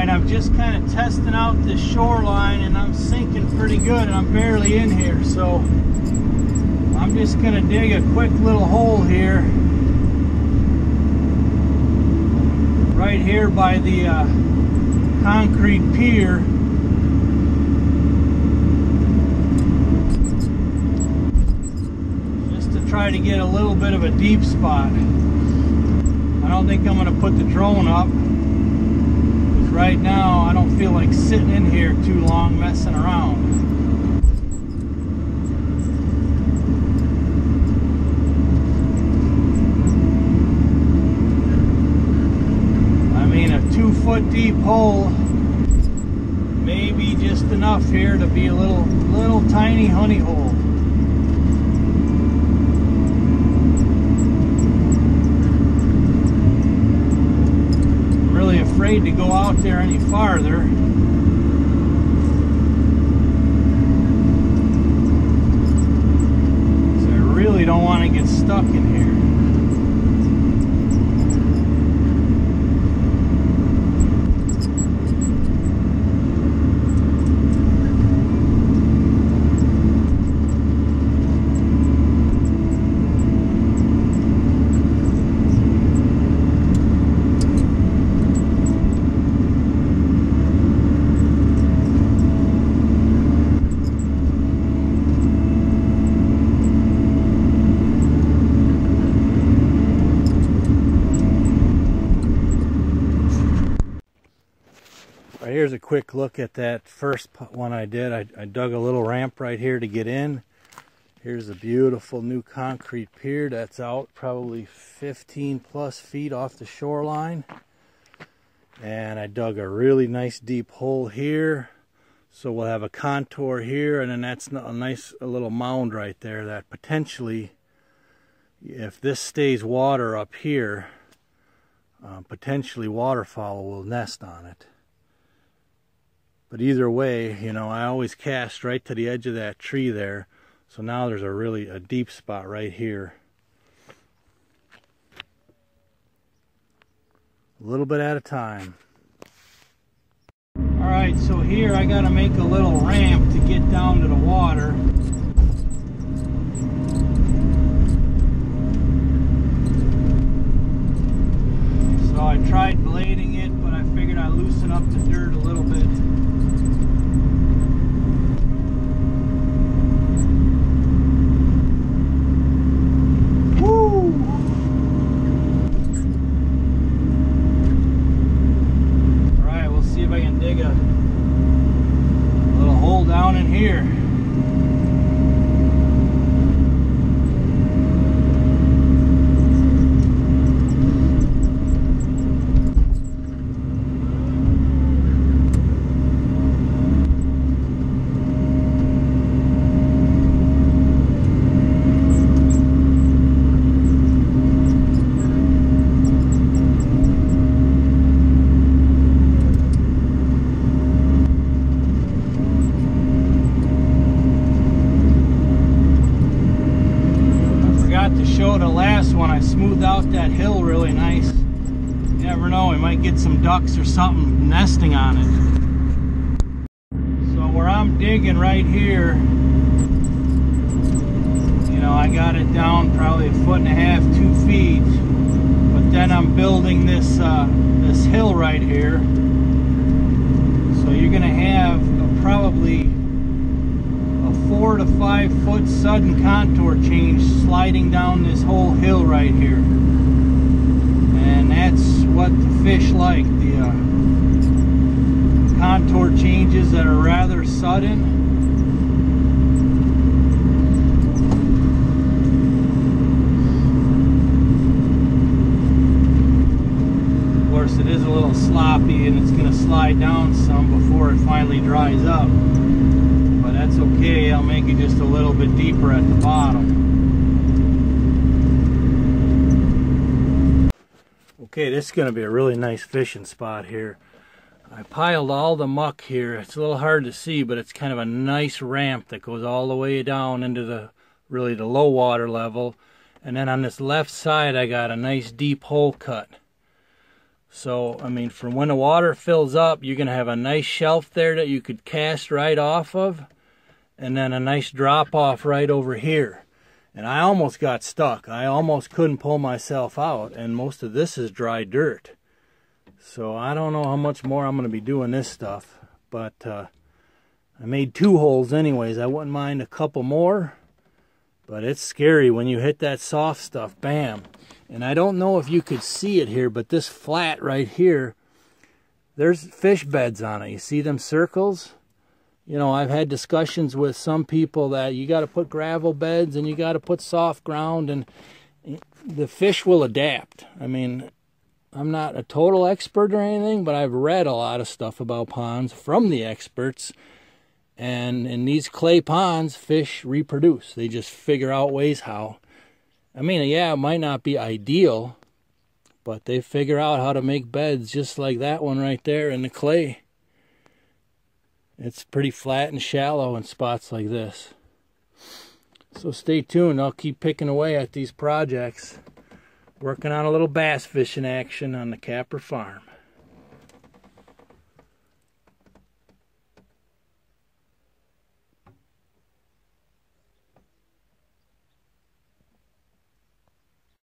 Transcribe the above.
Alright, I'm just kind of testing out the shoreline, and I'm sinking pretty good, and I'm barely in here, so I'm just going to dig a quick little hole here, right here by the concrete pier. Just to try to get a little bit of a deep spot. I don't think I'm going to put the drone up. Right now, I don't feel like sitting in here too long messing around. I mean, a 2-foot deep hole may be just enough here to be a little tiny honey hole. Afraid to go out there any farther. So I really don't want to get stuck in here. Here's a quick look at that first one I did. I dug a little ramp right here to get in. Here's a beautiful new concrete pier that's out probably 15 plus feet off the shoreline. And I dug a really nice deep hole here. So we'll have a contour here, and then that's a nice little mound right there that potentially, if this stays water up here, potentially waterfowl will nest on it. But either way, you know, I always cast right to the edge of that tree there. So now there's a deep spot right here. A little bit at a time. Alright, so here I gotta make a little ramp to get down to the water. So I tried blading it, but I figured I'd loosen up the dirt a little bit. Down in here. Show the last one, I smoothed out that hill really nice. You never know, we might get some ducks or something nesting on it. So where I'm digging right here, you know, I got it down probably 1.5 to 2 feet, but then I'm building this this hill right here. So you're gonna have probably 4 to 5 foot sudden contour change sliding down this whole hill right here, and that's what the fish like, the contour changes that are rather sudden. Of course, it is a little sloppy and it's going to slide down some before it finally dries up. But that's okay, I'll make it just a little bit deeper at the bottom. Okay, this is going to be a really nice fishing spot here. I piled all the muck here. It's a little hard to see, but it's kind of a nice ramp that goes all the way down into the low water level. And then on this left side, I got a nice deep hole cut. So, I mean, for when the water fills up, you're going to have a nice shelf there that you could cast right off of, and then a nice drop off right over here. And I almost got stuck. I almost couldn't pull myself out, and most of this is dry dirt. So I don't know how much more I'm going to be doing this stuff, but I made 2 holes anyways. I wouldn't mind a couple more, but it's scary when you hit that soft stuff, bam. And I don't know if you could see it here, but this flat right here, there's fish beds on it. You see them circles? You know, I've had discussions with some people that you got to put gravel beds and you got to put soft ground, and the fish will adapt. I mean, I'm not a total expert or anything, but I've read a lot of stuff about ponds from the experts. And in these clay ponds, fish reproduce. They just figure out ways how. I mean, yeah, it might not be ideal, but they figure out how to make beds just like that one right there in the clay. It's pretty flat and shallow in spots like this. So stay tuned. I'll keep picking away at these projects, working on a little bass fishing action on the Kapper farm.